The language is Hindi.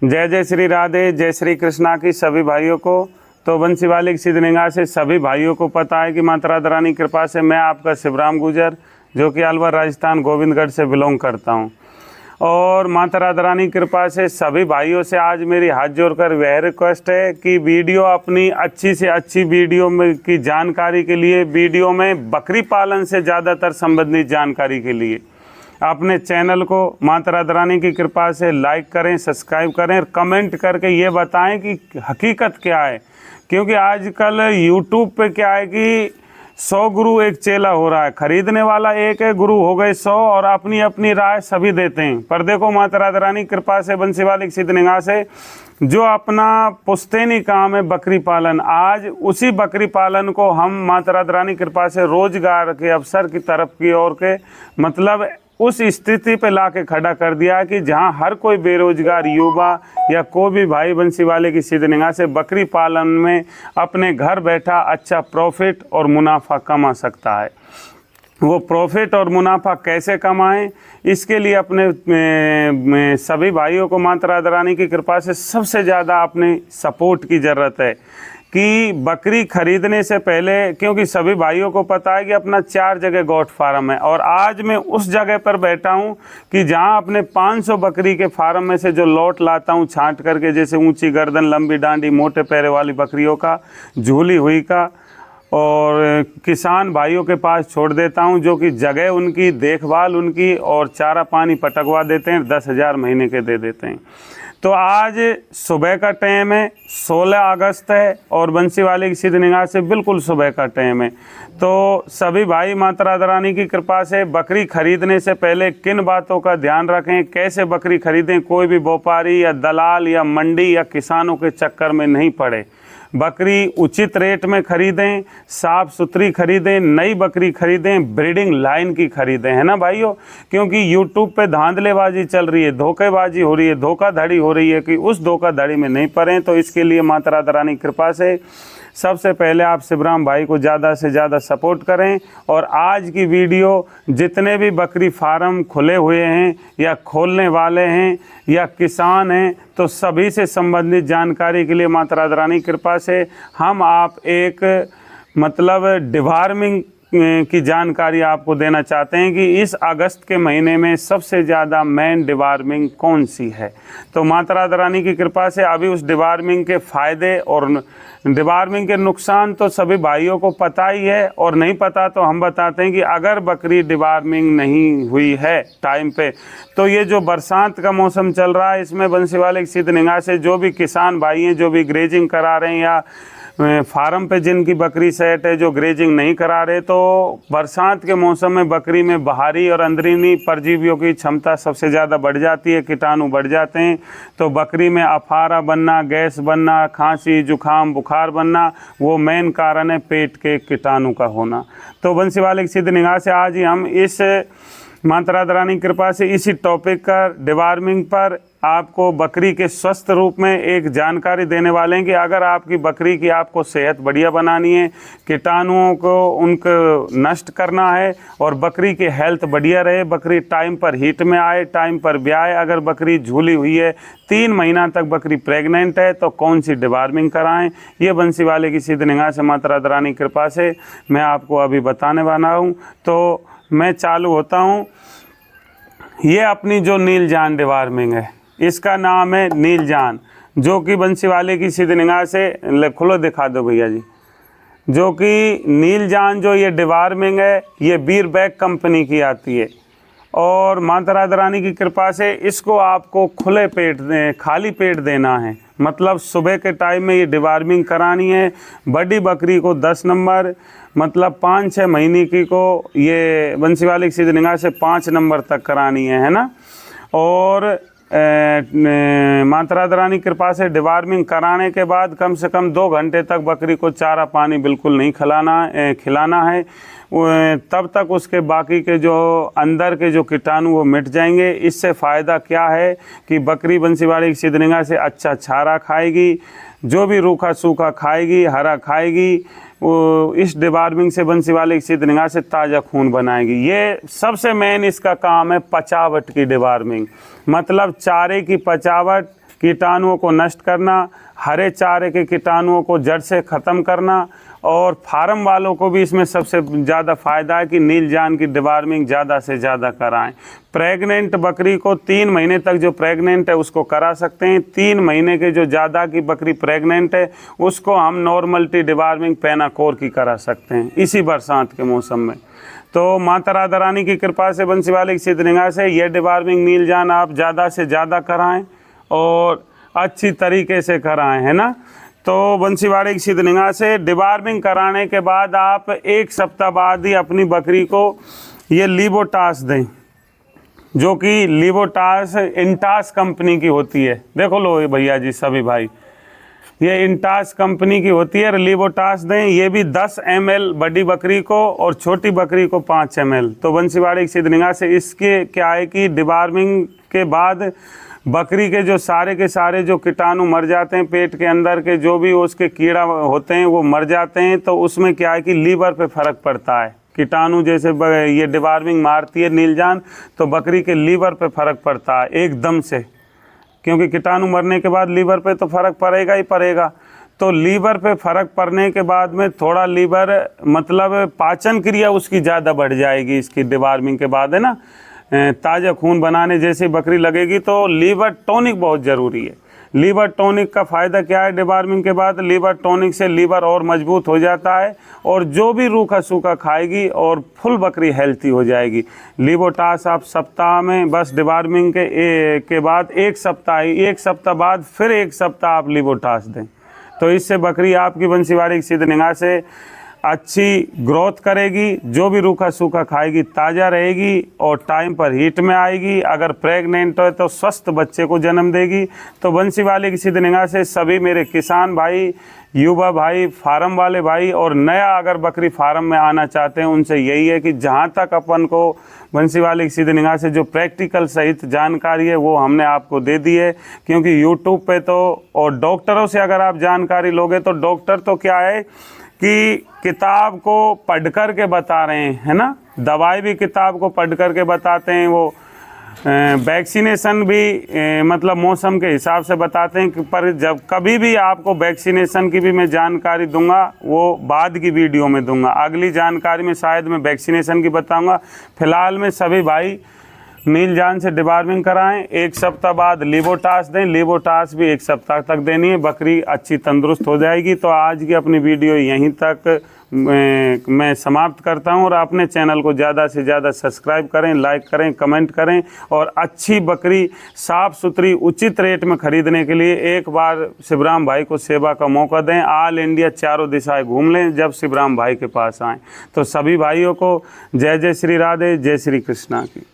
जय जय श्री राधे, जय श्री कृष्णा की सभी भाइयों को। तो बंसीवाले की सिद्धनिगाह से सभी भाइयों को पता है कि माता राधा रानी की कृपा से मैं आपका शिवराम गुजर, जो कि अलवर राजस्थान गोविंदगढ़ से बिलोंग करता हूं। और माता राधा रानी की कृपा से सभी भाइयों से आज मेरी हाथ जोड़कर वह रिक्वेस्ट है कि वीडियो अपनी अच्छी से अच्छी वीडियो में की जानकारी के लिए, वीडियो में बकरी पालन से ज़्यादातर संबंधित जानकारी के लिए अपने चैनल को माता राधा रानी की कृपा से लाइक करें, सब्सक्राइब करें और कमेंट करके ये बताएं कि हकीकत क्या है। क्योंकि आजकल यूट्यूब पे क्या है कि 100 गुरु एक चेला हो रहा है, खरीदने वाला एक है, गुरु हो गए 100 और अपनी अपनी राय सभी देते हैं। पर देखो माता राधा रानी की कृपा से बंसीवाले की सिद्धनिगाह से जो अपना पुश्तैनी काम है बकरी पालन, आज उसी बकरी पालन को हम माता राधा रानी की कृपा से रोजगार के अवसर की तरफ की ओर के मतलब उस स्थिति पे ला के खड़ा कर दिया कि जहां हर कोई बेरोजगार युवा या कोई भी भाई बंसीवाले की सिद्धनिगाह से बकरी पालन में अपने घर बैठा अच्छा प्रॉफिट और मुनाफा कमा सकता है। वो प्रॉफिट और मुनाफा कैसे कमाएं, इसके लिए अपने सभी भाइयों को माता राधा रानी की कृपा से सबसे ज़्यादा अपने सपोर्ट की ज़रूरत है कि बकरी खरीदने से पहले, क्योंकि सभी भाइयों को पता है कि अपना 4 जगह गोट फार्म है और आज मैं उस जगह पर बैठा हूं कि जहां अपने 500 बकरी के फार्म में से जो लॉट लाता हूं छांट करके, जैसे ऊंची गर्दन, लंबी डांडी, मोटे पैरे वाली बकरियों का, झूली हुई का, और किसान भाइयों के पास छोड़ देता हूं, जो कि जगह उनकी, देखभाल उनकी और चारा पानी पटकवा देते हैं, 10,000 महीने के दे देते हैं। तो आज सुबह का टाइम है, 16 अगस्त है और बंसीवाले की सिद्धनिगाह से बिल्कुल सुबह का टाइम है। तो सभी भाई माता राधा रानी की कृपा से बकरी खरीदने से पहले किन बातों का ध्यान रखें, कैसे बकरी खरीदें, कोई भी व्यापारी या दलाल या मंडी या किसानों के चक्कर में नहीं पड़े। बकरी उचित रेट में खरीदें, साफ़ सुथरी खरीदें, नई बकरी खरीदें, ब्रीडिंग लाइन की खरीदें, है ना भाइयों। क्योंकि यूट्यूब पे धांधलेबाजी चल रही है, धोखेबाजी हो रही है, धोखाधड़ी हो रही है, कि उस धोखाधड़ी में नहीं पड़ें। तो इसके लिए माता राधा रानी की कृपा से सबसे पहले आप शिवराम भाई को ज़्यादा से ज़्यादा सपोर्ट करें। और आज की वीडियो जितने भी बकरी फार्म खुले हुए हैं या खोलने वाले हैं या किसान हैं, तो सभी से संबंधित जानकारी के लिए माता राधा रानी की कृपा से हम आप एक मतलब डिवार्मिंग की जानकारी आपको देना चाहते हैं कि इस अगस्त के महीने में सबसे ज़्यादा मेन डिवार्मिंग कौन सी है। तो माता राधा रानी की कृपा से अभी उस डिवार्मिंग के फ़ायदे और डिवार्मिंग के नुकसान तो सभी भाइयों को पता ही है, और नहीं पता तो हम बताते हैं कि अगर बकरी डिवार्मिंग नहीं हुई है टाइम पे, तो ये जो बरसात का मौसम चल रहा है, इसमें बंसीवाले की सिद्धनिगाह से जो भी किसान भाई हैं, जो भी ग्रेजिंग करा रहे हैं या फार्म पे जिनकी बकरी सेट है जो ग्रेजिंग नहीं करा रहे, तो बरसात के मौसम में बकरी में बाहरी और अंदरूनी परजीवियों की क्षमता सबसे ज़्यादा बढ़ जाती है, कीटाणु बढ़ जाते हैं। तो बकरी में अफारा बनना, गैस बनना, खांसी, जुखाम, बुखार बनना, वो मेन कारण है पेट के कीटाणु का होना। तो बंसीवाले की सिद्धनिगाह से आज ही हम इस माता राधा रानी की कृपा से इसी टॉपिक का डिवार्मिंग पर आपको बकरी के स्वस्थ रूप में एक जानकारी देने वाले हैं कि अगर आपकी बकरी की आपको सेहत बढ़िया बनानी है, कीटाणुओं को उनको नष्ट करना है और बकरी की हेल्थ बढ़िया रहे, बकरी टाइम पर हीट में आए, टाइम पर ब्याए, अगर बकरी झूली हुई है, 3 महीना तक बकरी प्रेग्नेंट है, तो कौन सी डिवार्मिंग कराएं, ये बंसीवाले की सिद्धनिगाह से माता राधा रानी की कृपा से मैं आपको अभी बताने वाला हूँ। तो मैं चालू होता हूँ। ये अपनी जो नीलजान डिवार्मिंग है, इसका नाम है नीलजान, जो कि बंसीवाले की सिद्धनिगाह से खुलो दिखा दो भैया जी, जो कि नीलजान जो ये डिवार्मिंग है, ये बीरबैग कंपनी की आती है। और माता राधा रानी की कृपा से इसको आपको खुले पेट खाली पेट देना है, मतलब सुबह के टाइम में ये डिवार्मिंग करानी है। बड़ी बकरी को 10 नंबर, मतलब 5-6 महीने की को ये बंसीवाले की सिद्धनिगाह से 5 नंबर तक करानी है ना। और माता राधा रानी की कृपा से डिवार्मिंग कराने के बाद कम से कम 2 घंटे तक बकरी को चारा पानी बिल्कुल नहीं खिलाना है। तब तक उसके बाकी के जो अंदर के जो कीटाणु वो मिट जाएंगे। इससे फ़ायदा क्या है कि बकरी बंसीवाले की सिद्धनिगाह से अच्छा चारा खाएगी, जो भी रूखा सूखा खाएगी, हरा खाएगी, वो इस डिवार्मिंग से बंसीवाले की सिद्धनिगाह से ताज़ा खून बनाएगी। ये सबसे मेन इसका काम है पचावट की डिवार्मिंग, मतलब चारे की पचावट, कीटाणुओं को नष्ट करना, हरे चारे के कीटाणुओं को जड़ से ख़त्म करना। और फार्म वालों को भी इसमें सबसे ज़्यादा फ़ायदा है कि नील जान की डिवार्मिंग ज़्यादा से ज़्यादा कराएं। प्रेग्नेंट बकरी को 3 महीने तक जो प्रेग्नेंट है उसको करा सकते हैं। 3 महीने के जो ज़्यादा की बकरी प्रेग्नेंट है उसको हम नॉर्मलिटी डिवार्मिंग पेनाकोर की करा सकते हैं इसी बरसात के मौसम में। तो माता राधा रानी की कृपा से बंसीवाले की सिद्धनिगाह से ये डिवार्मिंग नील जान आप ज़्यादा से ज़्यादा कराएं और अच्छी तरीके से कराएं, है ना। तो बंसीवाड़े की सिद्धनिगाह से डिवार्मिंग कराने के बाद आप 1 सप्ताह बाद ही अपनी बकरी को ये लिबोटास दें, जो कि लिबोटास इंटास कंपनी की होती है। देखो लो ये भैया जी सभी भाई, ये इंटास कंपनी की होती है। लिबोटास दें, ये भी 10 ml बड़ी बकरी को और छोटी बकरी को 5 ml। तो बंसीवाड़े की सिद्धनिगाह से इसके क्या है कि डिवार्मिंग के बाद बकरी के जो सारे के सारे जो कीटाणु मर जाते हैं, पेट के अंदर के जो भी उसके कीड़ा होते हैं वो मर जाते हैं। तो उसमें क्या है कि लीवर पे फ़र्क पड़ता है। कीटाणु जैसे ये डिवार्मिंग मारती है नील जान तो बकरी के लीवर पे फ़र्क पड़ता है एकदम से, क्योंकि कीटाणु मरने के बाद लीवर पे तो फ़र्क पड़ेगा ही पड़ेगा। तो लीवर पे फ़र्क पड़ने के बाद में थोड़ा लीवर मतलब पाचन क्रिया उसकी ज़्यादा बढ़ जाएगी इसकी डिवार्मिंग के बाद, है ना। ताज़ा खून बनाने जैसी बकरी लगेगी। तो लीवर टॉनिक बहुत ज़रूरी है। लीवर टॉनिक का फ़ायदा क्या है डिवार्मिंग के बाद? लीवर टॉनिक से लीवर और मजबूत हो जाता है और जो भी रूखा सूखा खाएगी और फुल बकरी हेल्थी हो जाएगी। लिबोटास आप सप्ताह में बस डिवार्मिंग के बाद 1 सप्ताह बाद फिर 1 सप्ताह आप लिबोटास दें। तो इससे बकरी आपकी बंसीवाड़े की सिद्धनिगाह से अच्छी ग्रोथ करेगी, जो भी रूखा सूखा खाएगी ताज़ा रहेगी और टाइम पर हीट में आएगी। अगर प्रेग्नेंट है तो स्वस्थ बच्चे को जन्म देगी। तो बंसीवाले की सिद्धनिगाह से सभी मेरे किसान भाई, युवा भाई, फार्म वाले भाई और नया अगर बकरी फार्म में आना चाहते हैं उनसे यही है कि जहाँ तक अपन को बंसीवाले की सिद्धनिगाह से जो प्रैक्टिकल सहित जानकारी है वो हमने आपको दे दी है। क्योंकि यूट्यूब पे तो और डॉक्टरों से अगर आप जानकारी लोगे तो डॉक्टर तो क्या है कि किताब को पढ़ कर के बता रहे हैं, है ना। दवाई भी किताब को पढ़ कर के बताते हैं, वो वैक्सीनेशन भी मतलब मौसम के हिसाब से बताते हैं। पर जब कभी भी आपको वैक्सीनेशन की भी मैं जानकारी दूंगा वो बाद की वीडियो में दूंगा। अगली जानकारी में शायद मैं वैक्सीनेशन की बताऊंगा। फिलहाल में सभी भाई नील जान से डिवार्मिंग कराएं। 1 सप्ताह बाद लिबोटास दें। लिबोटास भी 1 सप्ताह तक देनी है, बकरी अच्छी तंदुरुस्त हो जाएगी। तो आज की अपनी वीडियो यहीं तक मैं समाप्त करता हूं और अपने चैनल को ज़्यादा से ज़्यादा सब्सक्राइब करें, लाइक करें, कमेंट करें और अच्छी बकरी साफ़ सुथरी उचित रेट में ख़रीदने के लिए एक बार शिवराम भाई को सेवा का मौका दें। ऑल इंडिया चारों दिशाएं घूम लें जब शिवराम भाई के पास आएँ। तो सभी भाइयों को जय जय श्री राधे, जय श्री कृष्णा की।